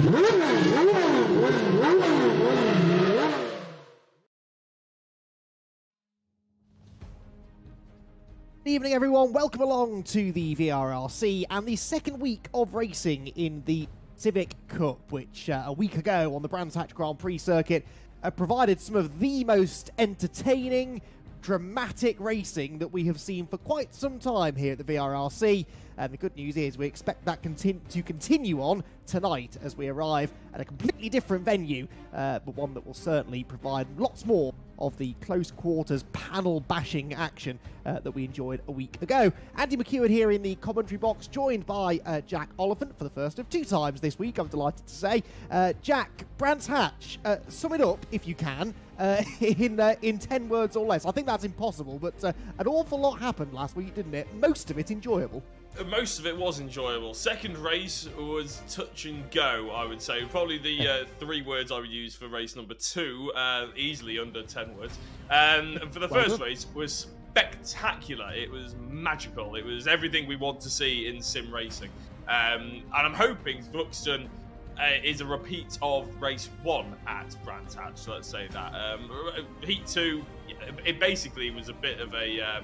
Good evening, everyone. Welcome along to the VRRC and the second week of racing in the Civic Cup, which a week ago on the Brands Hatch Grand Prix circuit provided some of the most entertaining, dramatic racing that we have seen for quite some time here at the VRRC. And the good news is we expect that to continue on tonight as we arrive at a completely different venue, but one that will certainly provide lots more of the close quarters panel bashing action that we enjoyed a week ago. Andy McEwen here in the commentary box, joined by Jack Oliphant for the first of two times this week, I'm delighted to say. Jack, Brands Hatch, sum it up if you can in 10 words or less. I think that's impossible, but an awful lot happened last week, didn't it? Most of it enjoyable. Most of it was enjoyable. Second race was touch and go, I would say. Probably the 3 words I would use for race number 2, easily under 10 words. And for the first race was spectacular. It was magical. It was everything we want to see in sim racing. And I'm hoping Thruxton is a repeat of race 1 at Brands Hatch, so let's say that. Heat 2, it basically was a bit of a...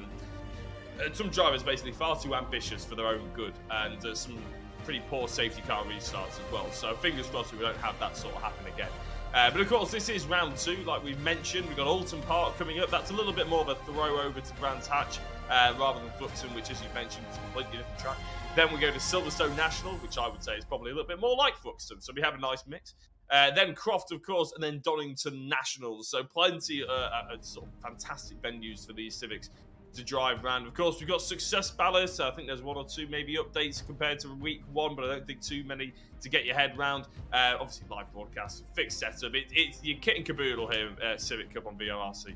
some drivers basically far too ambitious for their own good, and some pretty poor safety car restarts as well. So fingers crossed we don't have that sort of happen again. But of course, this is round 2, like we've mentioned. We've got Alton Park coming up. That's a little bit more of a throw over to Brands Hatch rather than Thruxton, which, as you mentioned, is a completely different track. Then we go to Silverstone National, which I would say is probably a little bit more like Thruxton. So we have a nice mix. Then Croft, of course, and then Donington Nationals. So plenty of sort of fantastic venues for these Civics to drive around. Of course, we've got Success Ballast. I think there's 1 or 2 maybe updates compared to week 1, but I don't think too many to get your head round. Obviously, live broadcast, fixed setup. It's your kit and caboodle here, Civic Cup on VRRC.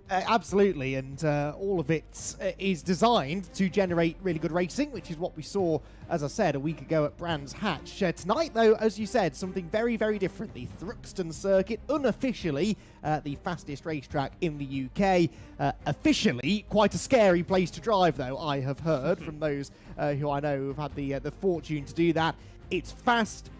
Absolutely, and all of it is designed to generate really good racing, which is what we saw, as I said, a week ago at Brands Hatch. Tonight, though, as you said, something very, very different. The Thruxton circuit, unofficially the fastest racetrack in the UK. Officially, quite a scary place to drive, though, I have heard from those who I know have had the fortune to do that. It's fast,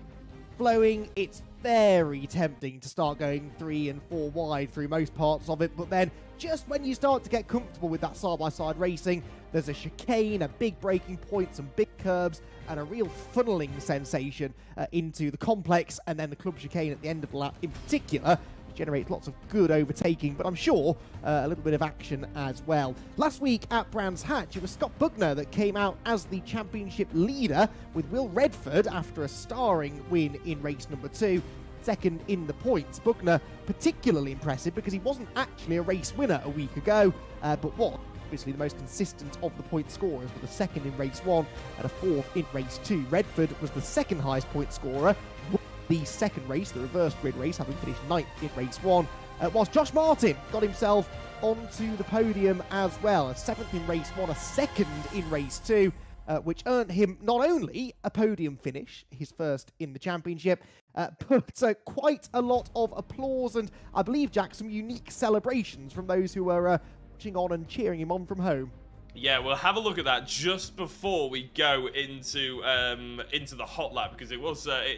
flowing, it's very tempting to start going 3 and 4 wide through most parts of it, but then just when you start to get comfortable with that side-by-side racing, there's a chicane, a big braking point, some big curbs, and a real funneling sensation into the complex, and then the club chicane at the end of the lap in particular generates lots of good overtaking, but I'm sure a little bit of action as well. Last week at Brands Hatch, it was Scott Bugner that came out as the championship leader, with Will Redford after a starring win in race number 2. Second in the points. Bugner particularly impressive because he wasn't actually a race winner a week ago, but was obviously the most consistent of the point scorers, with a 2nd in race 1 and a 4th in race 2. Redford was the 2nd highest point scorer, the 2nd race, the reverse grid race, having finished 9th in race 1, whilst Josh Martin got himself onto the podium as well. A 7th in race 1, a 2nd in race 2, which earned him not only a podium finish, his first in the championship, but quite a lot of applause and, I believe, Jack, some unique celebrations from those who were watching on and cheering him on from home. Yeah, we'll have a look at that just before we go into the hot lap, because it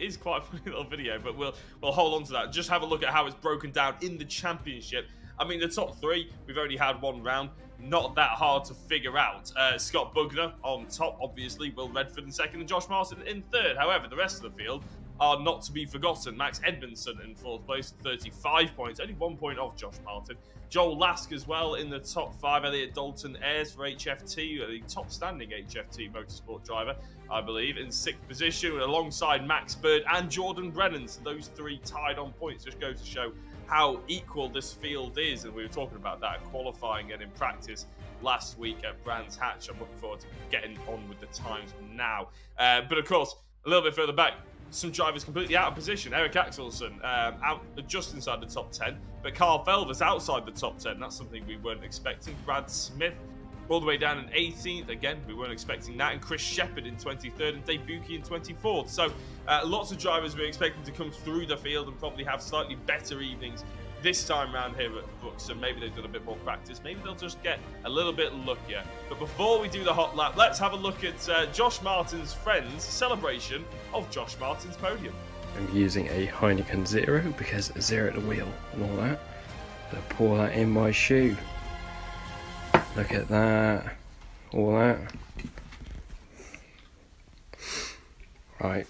is quite a funny little video, but we'll hold on to that. Just have a look at how it's broken down in the championship. I mean, the top 3, we've only had 1 round. Not that hard to figure out. Scott Bugner on top, obviously. Will Redford in 2nd and Josh Martin in 3rd. However, the rest of the field are not to be forgotten. Max Edmondson in 4th place, 35 points, only 1 point off Josh Martin. Joel Lask as well in the top 5. Elliot Dalton Ayres for HFT, the top standing HFT motorsport driver, I believe, in 6th position, alongside Max Bird and Jordan Brennan. So those 3 tied on points. Just goes to show how equal this field is, and we were talking about that qualifying and in practice last week at Brands Hatch. I'm looking forward to getting on with the times now. But of course, a little bit further back, some drivers completely out of position. Eric Axelson out just inside the top 10, but Carl Felvers outside the top 10. That's something we weren't expecting. Brad Smith all the way down in 18th. Again, we weren't expecting that. And Chris Shepherd in 23rd and Dave Buki in 24th. So lots of drivers we're expecting to come through the field and probably have slightly better evenings this time around here at Thruxton, maybe they've done a bit more practice. Maybe they'll just get a little bit luckier. But before we do the hot lap, let's have a look at Josh Martin's friends' celebration of Josh Martin's podium. I'm using a Heineken Zero because zero at the wheel and all that. So pour that in my shoe. Look at that. All that. Right.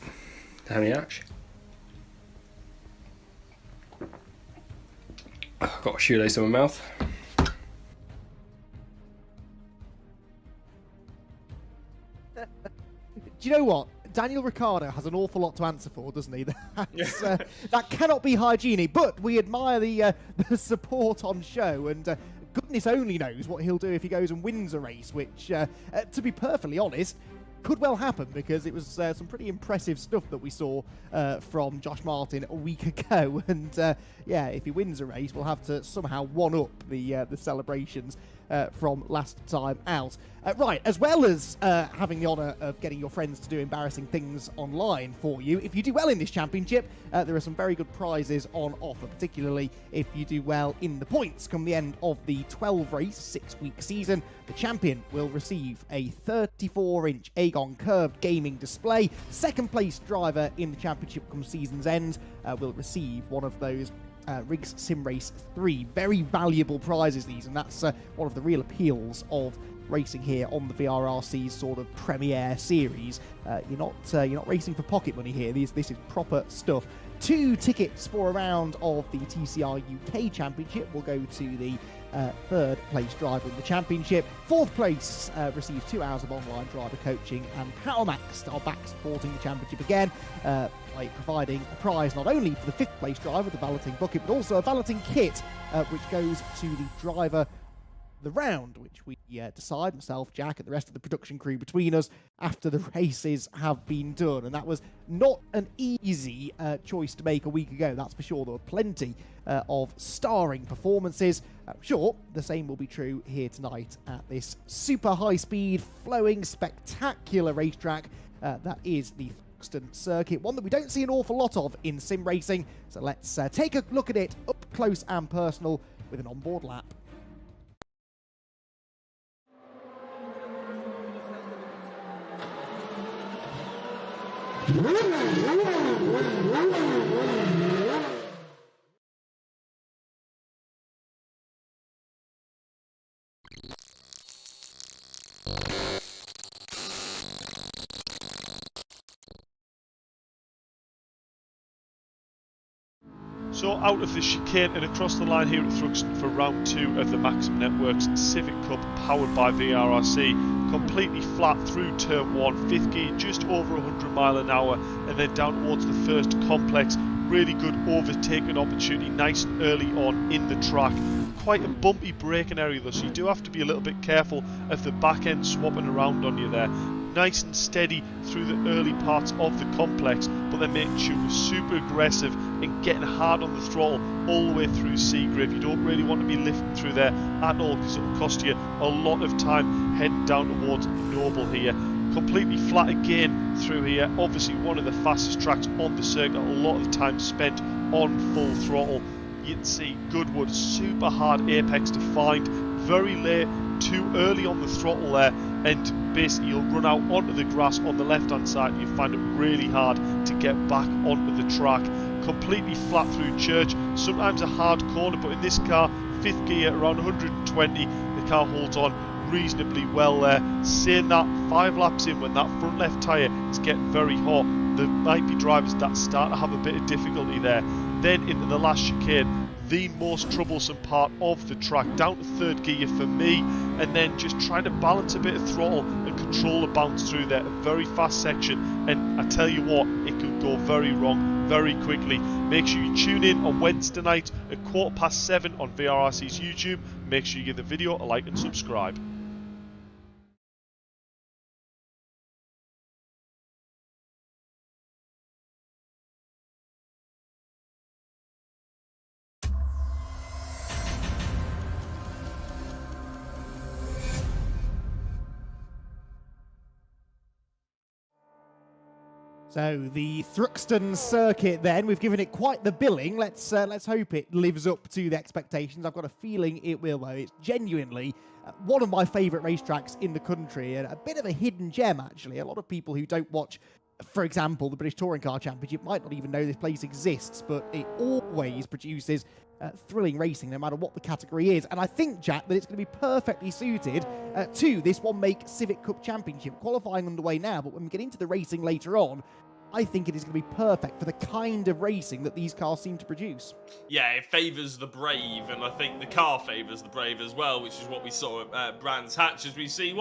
Down the hatch. I've got a shoelace in my mouth. Do you know what? Daniel Ricciardo has an awful lot to answer for, doesn't he? That cannot be hygienic, but we admire the support on show, and goodness only knows what he'll do if he goes and wins a race, which, to be perfectly honest, could well happen, because it was some pretty impressive stuff that we saw from Josh Martin a week ago, and yeah, if he wins a race, we'll have to somehow one-up the celebrations from last time out. Right, as well as having the honour of getting your friends to do embarrassing things online for you, if you do well in this championship, there are some very good prizes on offer, particularly if you do well in the points. Come the end of the 12-race, 6-week season, the champion will receive a 34-inch AGON curved gaming display. Second place driver in the championship come season's end will receive one of those Riggs SimRace 3. Very valuable prizes, these, and that's one of the real appeals of racing here on the VRRC's sort of premiere series. You're not racing for pocket money here. This is proper stuff. 2 tickets for a round of the TCR UK Championship will go to the 3rd place driver in the championship. 4th place receives 2 hours of online driver coaching, and PowerMax are back supporting the championship again by providing a prize not only for the 5th place driver, the Valeting bucket, but also a Valeting kit, which goes to the driver the round, which we decide, myself, Jack, and the rest of the production crew between us, after the races have been done. And that was not an easy choice to make a week ago, that's for sure. There were plenty of starring performances. I'm sure the same will be true here tonight at this super high-speed, flowing, spectacular racetrack that is the Thruxton circuit, one that we don't see an awful lot of in sim racing. So let's take a look at it up close and personal with an onboard lap. So out of the chicane and across the line here at Thruxton for round 2 of the Maximum Networks Civic Cup powered by VRRC. Completely flat through turn 1, 5th gear just over 100 mile an hour, and then down towards the first complex. Really good overtaking opportunity, nice and early on in the track. Quite a bumpy braking area though, so you do have to be a little bit careful of the back end swapping around on you there. Nice and steady through the early parts of the complex, but then making sure we're super aggressive and getting hard on the throttle all the way through Seagrave. You don't really want to be lifting through there at all, because it'll cost you a lot of time heading down towards Noble here. Completely flat again through here. Obviously one of the fastest tracks on the circuit, a lot of time spent on full throttle. You can see Goodwood, super hard apex to find, very late, too early on the throttle there, and basically you'll run out onto the grass on the left hand side and you find it really hard to get back onto the track. Completely flat through Church, sometimes a hard corner, but in this car, 5th gear around 120, the car holds on reasonably well there. Saying that, 5 laps in, when that front left tyre is getting very hot, there might be drivers that start to have a bit of difficulty there. Then into the last chicane, the most troublesome part of the track, down to 3rd gear for me, and then just trying to balance a bit of throttle and control the bounce through there. A very fast section, and I tell you what, it can go very wrong very quickly. Make sure you tune in on Wednesday night at 7:15 on VRRC's YouTube. Make sure you give the video a like and subscribe. So the Thruxton circuit then, we've given it quite the billing. Let's hope it lives up to the expectations. I've got a feeling it will, though. It's genuinely one of my favourite racetracks in the country, and a bit of a hidden gem, actually. A lot of people who don't watch, for example, the British Touring Car Championship might not even know this place exists, but it always produces thrilling racing, no matter what the category is. And I think, Jack, that it's going to be perfectly suited to this One Make Civic Cup Championship. Qualifying underway now, but when we get into the racing later on, I think it is going to be perfect for the kind of racing that these cars seem to produce. Yeah, it favours the brave, and I think the car favours the brave as well, which is what we saw at Brands Hatch, as we see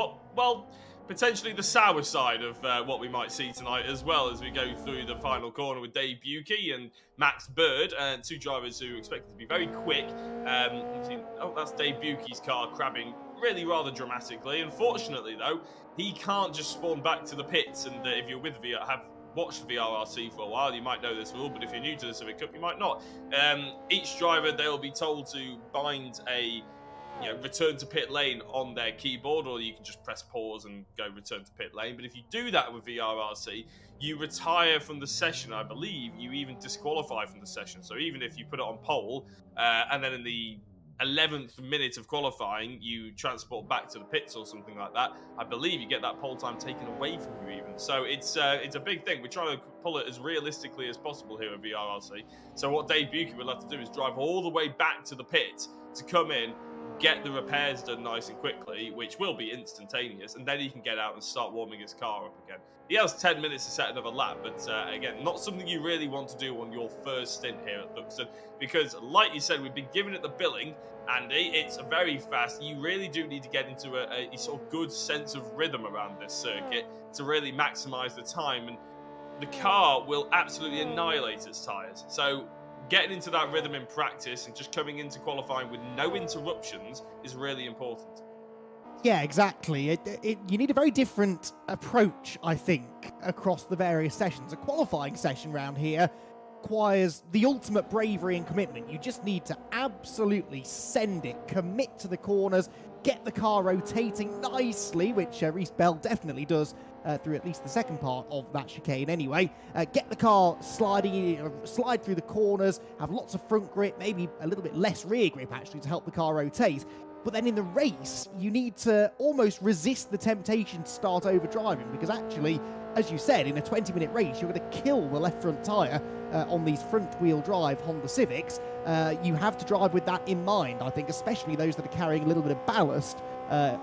potentially the sour side of what we might see tonight as well, as we go through the final corner with Dave Bucke and Max Bird, and two drivers who are expected to be very quick. That's Dave Bucke's car crabbing really rather dramatically. Unfortunately, though, he can't just spawn back to the pits, and if you're with have watched VRRC for a while, you might know this rule, but if you're new to the Civic Cup, you might not. Each driver, they'll be told to bind a return to pit lane on their keyboard, or you can just press pause and go return to pit lane. But if you do that with VRRC, you retire from the session. I believe you even disqualify from the session. So even if you put it on pole, and then in the 11th minute of qualifying, you transport back to the pits or something like that, I believe you get that pole time taken away from you even. So it's a big thing. We're trying to pull it as realistically as possible here at VRRC. So what Dave Bucke will have to do is drive all the way back to the pit to come in, get the repairs done nice and quickly, which will be instantaneous, and then he can get out and start warming his car up again. He has 10 minutes to set another lap, but again, not something you really want to do on your first stint here at Thruxton, because like you said, we've been giving it the billing, Andy. It's very fast. You really do need to get into a sort of good sense of rhythm around this circuit to really maximise the time, and the car will absolutely annihilate its tyres. So getting into that rhythm in practice and just coming into qualifying with no interruptions is really important. Yeah, exactly. You need a very different approach, I think, across the various sessions. A qualifying session round here requires the ultimate bravery and commitment. You just need to absolutely send it, commit to the corners, get the car rotating nicely, which Reese Bell definitely does through at least the second part of that chicane anyway. Get the car slide through the corners, have lots of front grip, maybe a little bit less rear grip actually to help the car rotate. But then in the race, you need to almost resist the temptation to start overdriving, because actually, as you said, in a 20-minute race, you're going to kill the left front tyre on these front-wheel drive Honda Civics. You have to drive with that in mind, I think, especially those that are carrying a little bit of ballast,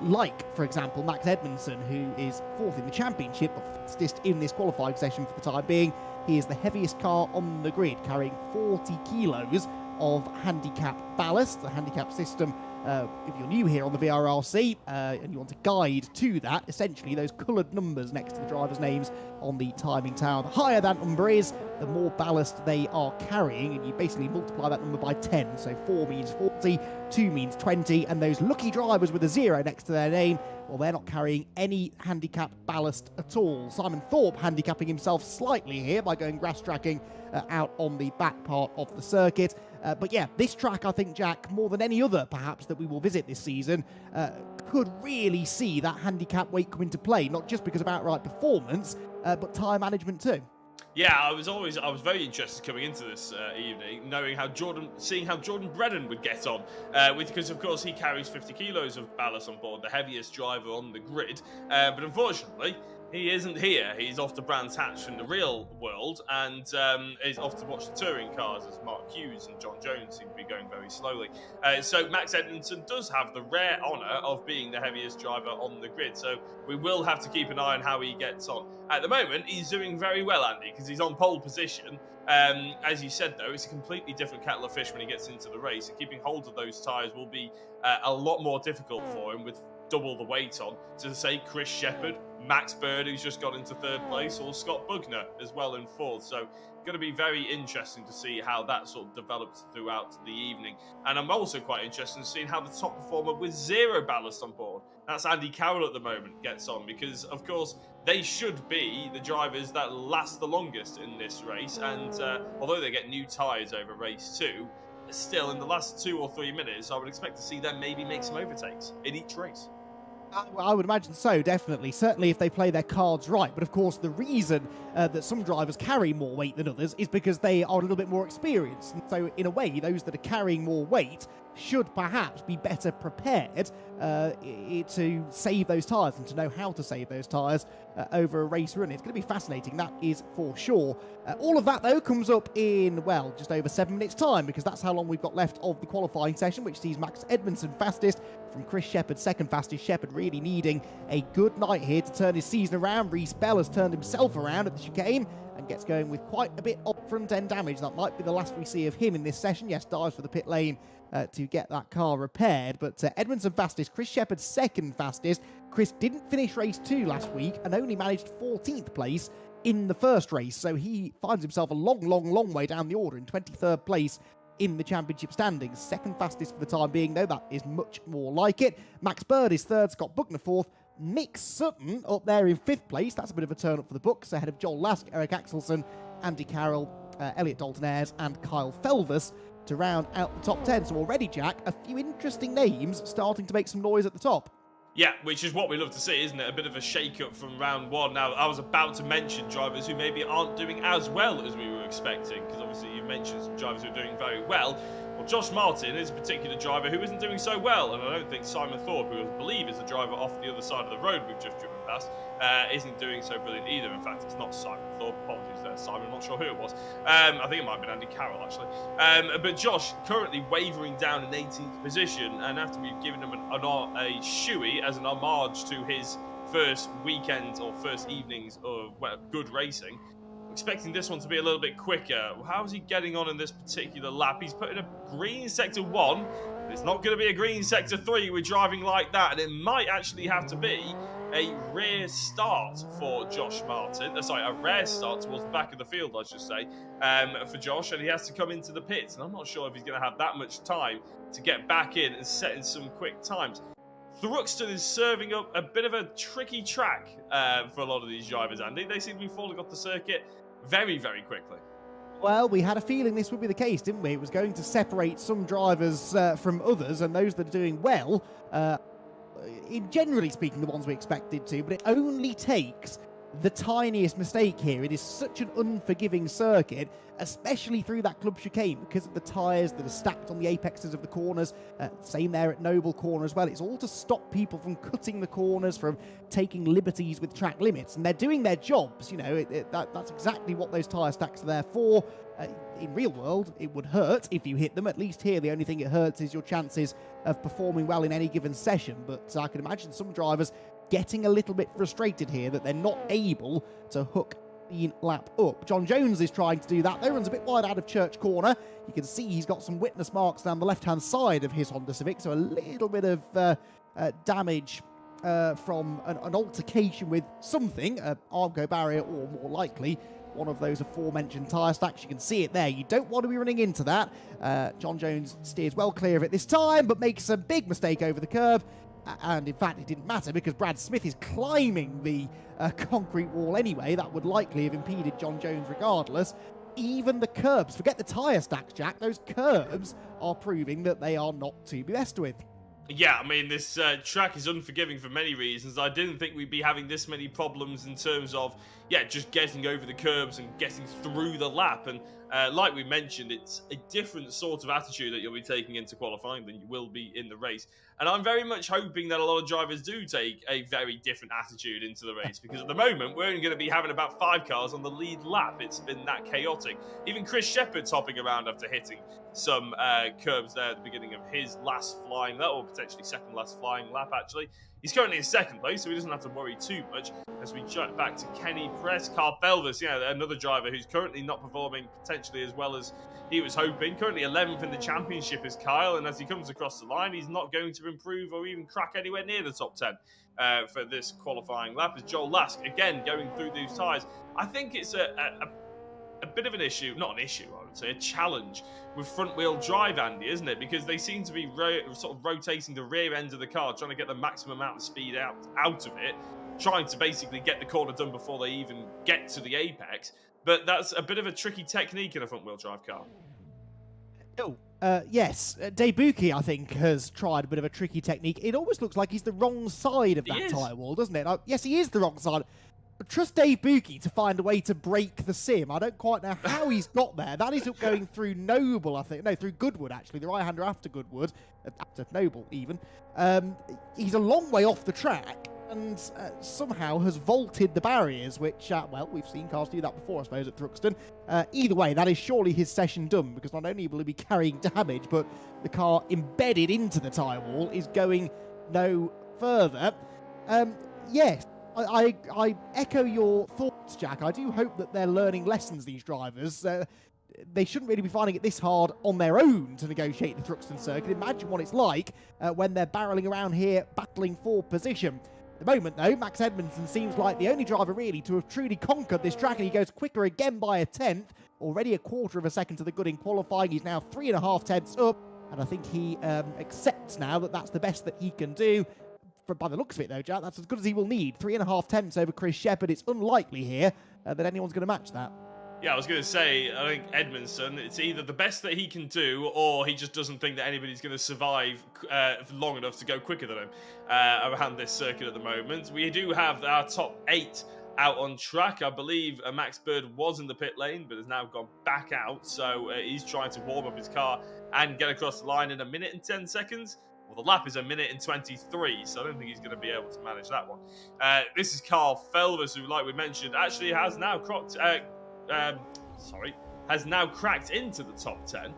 like, for example, Max Edmondson, who is fourth in the championship, but just in this qualifying session for the time being. He is the heaviest car on the grid, carrying 40 kilos of handicap ballast, the handicap system. If you're new here on the VRRC and you want to guide to that, essentially those coloured numbers next to the drivers' names on the timing tower. The higher that number is, the more ballast they are carrying, and you basically multiply that number by 10. So 4 means 40, 2 means 20, and those lucky drivers with a 0 next to their name, well, they're not carrying any handicap ballast at all. Simon Thorpe handicapping himself slightly here by going grass tracking out on the back part of the circuit. But yeah, this track, I think, Jack, more than any other perhaps that we will visit this season, could really see that handicap weight come into play, not just because of outright performance, but tyre management too. Yeah, I was very interested coming into this evening, seeing how Jordan Brennan would get on, because of course he carries 50 kilos of ballast on board, the heaviest driver on the grid, but unfortunately he isn't here. He's off to Brands Hatch in the real world, and is off to watch the touring cars as Mark Hughes and John Jones seem to be going very slowly. So Max Edmondson does have the rare honour of being the heaviest driver on the grid, so we will have to keep an eye on how he gets on. At the moment, he's doing very well, Andy, because he's on pole position. As you said, though, it's a completely different kettle of fish when he gets into the race, and keeping hold of those tyres will be a lot more difficult for him with double the weight on, to say Chris Shepherd, Max Bird, who's just got into third place, or Scott Bugner as well in fourth. So going to be very interesting to see how that sort of develops throughout the evening. And I'm also quite interested in seeing how the top performer with 0 ballast on board, that's Andy Carroll at the moment, gets on, because of course they should be the drivers that last the longest in this race, and although they get new tyres over race 2, still in the last 2 or 3 minutes I would expect to see them maybe make some overtakes in each race. I would imagine so, definitely. Certainly if they play their cards right. But of course, the reason that some drivers carry more weight than others is because they are a little bit more experienced. And so in a way, those that are carrying more weight should perhaps be better prepared to save those tyres and to know how to save those tyres over a race run. It's going to be fascinating, that is for sure. All of that, though, comes up in, well, just over 7 minutes' time, because that's how long we've got left of the qualifying session, which sees Max Edmondson fastest from Chris Shepherd second fastest. Shepherd really needing a good night here to turn his season around. Reece Bell has turned himself around at the chicane and gets going with quite a bit of front-end damage. That might be the last we see of him in this session. Yes, dives for the pit lane to get that car repaired. But Edmondson fastest, Chris Shepherd second fastest. Chris didn't finish race 2 last week and only managed 14th place in the first race. So he finds himself a long way down the order in 23rd place in the championship standings. Second fastest for the time being, though. That is much more like it. Max Bird is third, Scott Buckner fourth. Mick Sutton up there in 5th place. That's a bit of a turn up for the books, ahead of Joel Lask, Eric Axelson, Andy Carroll, Elliot Dalton-Ayres and Kyle Felvers to round out the top 10. So already, Jack, a few interesting names starting to make some noise at the top. Yeah, which is what we love to see, isn't it? A bit of a shake-up from round 1. Now, I was about to mention drivers who maybe aren't doing as well as we were expecting, because obviously you mentioned some drivers who are doing very well. Well, Josh Martin is a particular driver who isn't doing so well, and I don't think Simon Thorpe, who I believe is the driver off the other side of the road we've just driven past, isn't doing so brilliant either. In fact, it's not Simon Thorpe. Apologies there, Simon. I'm not sure who it was. I think it might have been Andy Carroll, actually. But Josh currently wavering down in 18th position, and after we've given him a shoey as an homage to his first weekend or first evenings of good racing, expecting this one to be a little bit quicker. How's he getting on in this particular lap? He's put in a green sector 1. It's not going to be a green sector 3 with driving like that, and it might actually have to be a rare start for Josh Martin. A rare start towards the back of the field, I should say, for Josh, and he has to come into the pits, and I'm not sure if he's going to have that much time to get back in and set in some quick times. Thruxton is serving up a bit of a tricky track for a lot of these drivers, Andy. They seem to be falling off the circuit very, very quickly. Well, we had a feeling this would be the case, didn't we? It was going to separate some drivers from others, and those that are doing well, in generally speaking, the ones we expected to, but it only takes the tiniest mistake here. It is such an unforgiving circuit, especially through that club chicane, because of the tyres that are stacked on the apexes of the corners. Same there at Noble Corner as well. It's all to stop people from cutting the corners, from taking liberties with track limits, and they're doing their jobs. You know, that's exactly what those tyre stacks are there for. In real world, it would hurt if you hit them. At least here, the only thing it hurts is your chances of performing well in any given session. But I can imagine some drivers getting a little bit frustrated here that they're not able to hook the lap up. John Jones is trying to do that, though. Runs a bit wide out of Church Corner. You can see he's got some witness marks down the left-hand side of his Honda Civic, so a little bit of damage from an altercation with something, an Armco barrier, or more likely, one of those aforementioned tyre stacks. You can see it there. You don't want to be running into that. John Jones steers well clear of it this time, but makes a big mistake over the curb. And in fact, it didn't matter because Brad Smith is climbing the concrete wall anyway. That would likely have impeded John Jones regardless. Even the curbs, forget the tyre stacks, Jack, those curbs are proving that they are not to be messed with. Yeah, I mean, this track is unforgiving for many reasons. I didn't think we'd be having this many problems in terms of, just getting over the curbs and getting through the lap. And like we mentioned, it's a different sort of attitude that you'll be taking into qualifying than you will be in the race. And I'm very much hoping that a lot of drivers do take a very different attitude into the race, because at the moment, we're only going to be having about 5 cars on the lead lap. It's been that chaotic. Even Chris Shepherd's hopping around after hitting some curbs there at the beginning of his last flying lap, or potentially second last flying lap, actually. He's currently in second place, so he doesn't have to worry too much. As we jump back to Kenny Press, Carl Felvers, another driver who's currently not performing potentially as well as he was hoping. Currently 11th in the championship is Kyle, and as he comes across the line, he's not going to improve or even crack anywhere near the top 10 for this qualifying lap. As Joel Lask, again, going through these tyres. I think it's a bit of an issue, not an issue, I would say, a challenge with front-wheel drive, Andy, isn't it? Because they seem to be sort of rotating the rear end of the car, trying to get the maximum amount of speed out of it, trying to basically get the corner done before they even get to the apex. But that's a bit of a tricky technique in a front-wheel drive car. Oh, Yes, Debuki, I think, has tried a bit of a tricky technique. It almost looks like he's the wrong side of that tire wall, doesn't it? Yes, he is the wrong side. Trust Dave Buki to find a way to break the sim. I don't quite know how he's got there. That is going through Noble, I think. No, through Goodwood, actually. The right-hander after Goodwood. After Noble, even. He's a long way off the track and somehow has vaulted the barriers, which, well, we've seen cars do that before, I suppose, at Thruxton. Either way, that is surely his session done, because not only will he be carrying damage, but the car embedded into the tyre wall is going no further. Yes. I echo your thoughts, Jack. I do hope that they're learning lessons, these drivers. They shouldn't really be finding it this hard on their own to negotiate the Thruxton circuit. Imagine what it's like when they're barreling around here battling for position. At the moment, though, Max Edmondson seems like the only driver really to have truly conquered this track, and he goes quicker again by a tenth. Already a quarter of a second to the good in qualifying. He's now 3.5 tenths up, and I think he accepts now that that's the best that he can do. By the looks of it, though, Jack, that's as good as he will need. 3.5 tenths over Chris Shepherd. It's unlikely here that anyone's going to match that. Yeah, I was going to say, I think Edmondson, it's either the best that he can do, or he just doesn't think that anybody's going to survive long enough to go quicker than him around this circuit at the moment. We do have our top 8 out on track. I believe Max Bird was in the pit lane, but has now gone back out. So he's trying to warm up his car and get across the line in 1 minute and 10 seconds. Well, the lap is 1 minute and 23, so I don't think he's going to be able to manage that one. This is Carl Felvers, who, like we mentioned, actually has now cracked into the top 10.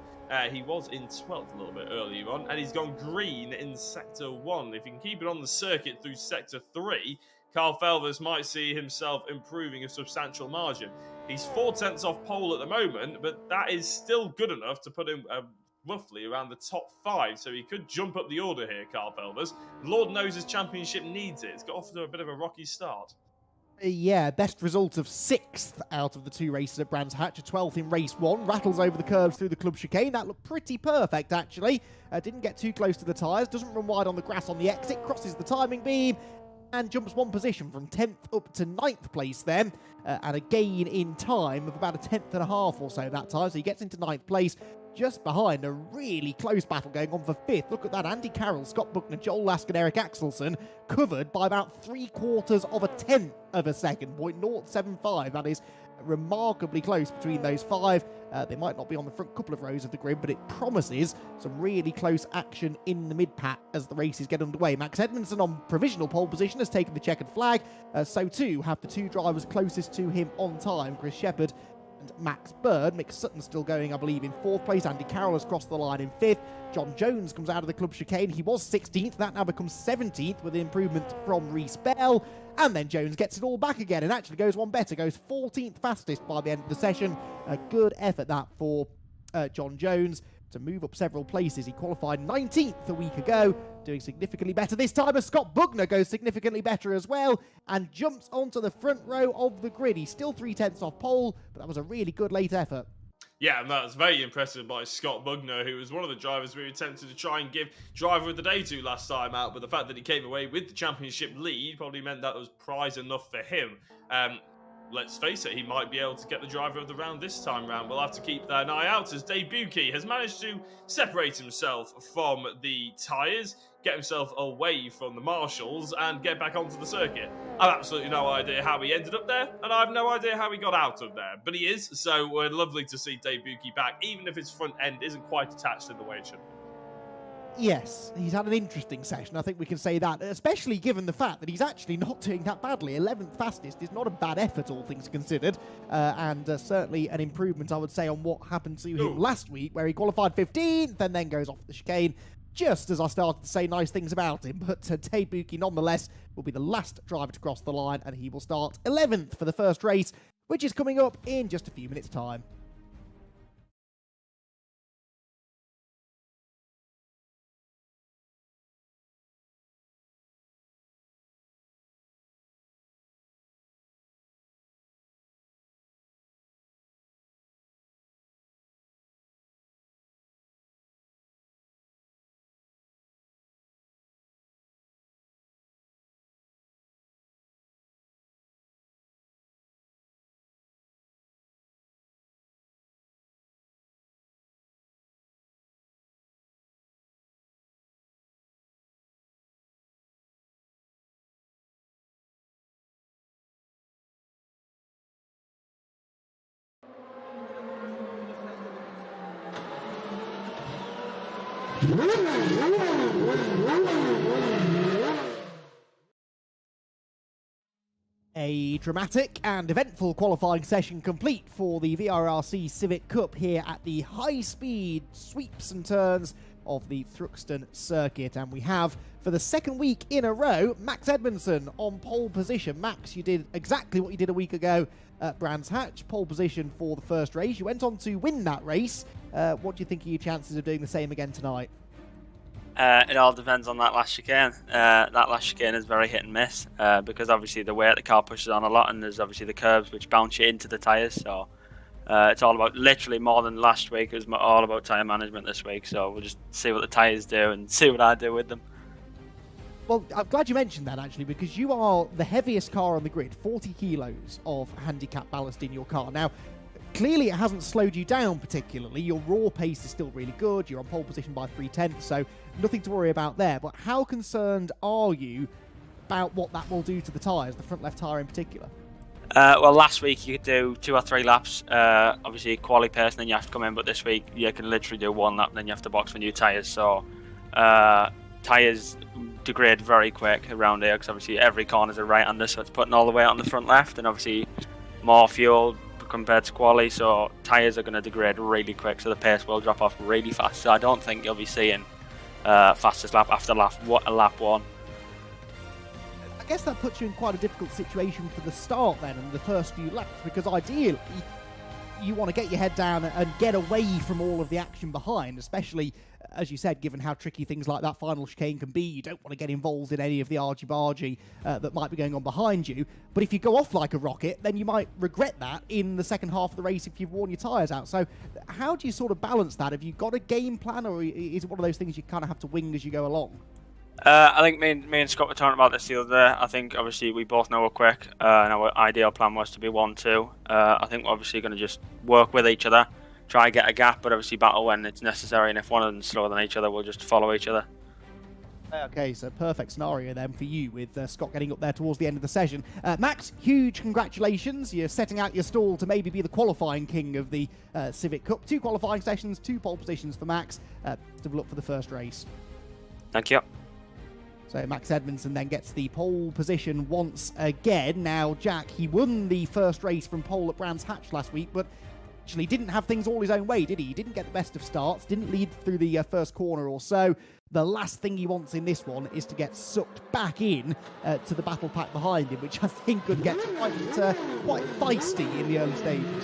He was in 12th a little bit earlier on, and he's gone green in Sector 1. If he can keep it on the circuit through Sector 3, Carl Felvers might see himself improving a substantial margin. He's 4 tenths off pole at the moment, but that is still good enough to put him roughly around the top 5, so he could jump up the order here, Carl Felvers. Lord knows his championship needs it. It's got off to a bit of a rocky start. Yeah, best result of 6th out of the 2 races at Brands Hatch, a 12th in race 1, rattles over the curbs through the club chicane. That looked pretty perfect, actually. Didn't get too close to the tyres, doesn't run wide on the grass on the exit, crosses the timing beam, and jumps 1 position from 10th up to 9th place then, and a gain in time of about a 10th and a half or so that time, so he gets into 9th place, just behind a really close battle going on for 5th. Look at that, Andy Carroll, Scott Buckner, Joel Lask and Eric Axelson covered by about 3/4 of a tenth of a second, 0.075. That is remarkably close between those 5. They might not be on the front couple of rows of the grid, but it promises some really close action in the mid-pack as the races get underway. Max Edmondson on provisional pole position has taken the checkered flag. So too have the 2 drivers closest to him on time, Chris Shepherd and Max Bird. Mick Sutton's still going, I believe, in 4th place. Andy Carroll has crossed the line in 5th. John Jones comes out of the club chicane. He was 16th. That now becomes 17th with an improvement from Reese Bell. And then Jones gets it all back again and actually goes one better. Goes 14th fastest by the end of the session. A good effort that for John Jones to move up several places. He qualified 19th a week ago, doing significantly better this time as Scott Bugner goes significantly better as well and jumps onto the front row of the grid. He's still 3 tenths off pole, but that was a really good late effort. Yeah, and that was very impressive by Scott Bugner, who was one of the drivers we attempted to try and give driver of the day to last time out, but the fact that he came away with the championship lead probably meant that was prize enough for him. Let's face it, he might be able to get the driver of the round this time round. We'll have to keep an eye out as Dave Buki has managed to separate himself from the tyres, get himself away from the marshals, and get back onto the circuit. I've absolutely no idea how he ended up there, and I have no idea how he got out of there. But he is, so we're lovely to see Dave Buki back, even if his front end isn't quite attached in the way it should be. Yes, he's had an interesting session, I think we can say that, especially given the fact that he's actually not doing that badly. 11th fastest is not a bad effort, all things considered, and certainly an improvement, I would say, on what happened to him last week, where he qualified 15th and then goes off the chicane, just as I started to say nice things about him. But Dave Buki, nonetheless, will be the last driver to cross the line, and he will start 11th for the first race, which is coming up in just a few minutes' time. A dramatic and eventful qualifying session complete for the VRRC Civic Cup here at the high-speed sweeps and turns of the Thruxton circuit. And we have, for the second week in a row, Max Edmondson on pole position. Max, you did exactly what you did a week ago at Brands Hatch, pole position for the first race. You went on to win that race. What do you think are your chances of doing the same again tonight? It all depends on that last chicane. That last chicane is very hit and miss because obviously the weight the car pushes on a lot, and there's obviously the curbs which bounce you into the tyres. So it's all about, literally more than last week, it was all about tyre management this week. So we'll just see what the tyres do and see what I do with them. Well, I'm glad you mentioned that, actually, because you are the heaviest car on the grid, 40 kilos of handicap ballast in your car. Now, clearly it hasn't slowed you down particularly. Your raw pace is still really good. You're on pole position by 3/10, so nothing to worry about there. But how concerned are you about what that will do to the tyres, the front left tyre in particular? Well, last week you could do 2 or 3 laps, obviously quali pace, and then you have to come in. But this week you can literally do 1 lap, and then you have to box for new tyres. So tyres degrade very quick around here because obviously every corner's a right-hander, so it's putting all the weight on the front left, and obviously more fuel compared to quali, so tyres are going to degrade really quick, so the pace will drop off really fast. So I don't think you'll be seeing fastest lap after lap 1. I guess that puts you in quite a difficult situation for the start then and the first few laps, because ideally you want to get your head down and get away from all of the action behind, especially, as you said, given how tricky things like that final chicane can be. You don't want to get involved in any of the argy-bargy that might be going on behind you. But if you go off like a rocket, then you might regret that in the second half of the race if you've worn your tyres out. So how do you sort of balance that? Have you got a game plan, or is it one of those things you kind of have to wing as you go along? I think me and Scott were talking about this the other day. I think obviously we both know we're quick, and our ideal plan was to be 1-2. I think we're obviously going to just work with each other, try get a gap, but obviously battle when it's necessary, and if one of them's slower than each other, we'll just follow each other. Okay, so perfect scenario then for you with Scott getting up there towards the end of the session. Max, huge congratulations. You're setting out your stall to maybe be the qualifying king of the Civic Cup. 2 qualifying sessions, 2 pole positions for Max. To look for the first race. Thank you. So Max Edmondson then gets the pole position once again. Now, Jack, he won the first race from pole at Brands Hatch last week, but actually didn't have things all his own way, did he? He didn't get the best of starts, didn't lead through the first corner or so. The last thing he wants in this one is to get sucked back in to the battle pack behind him, which I think could get quite feisty in the early stages.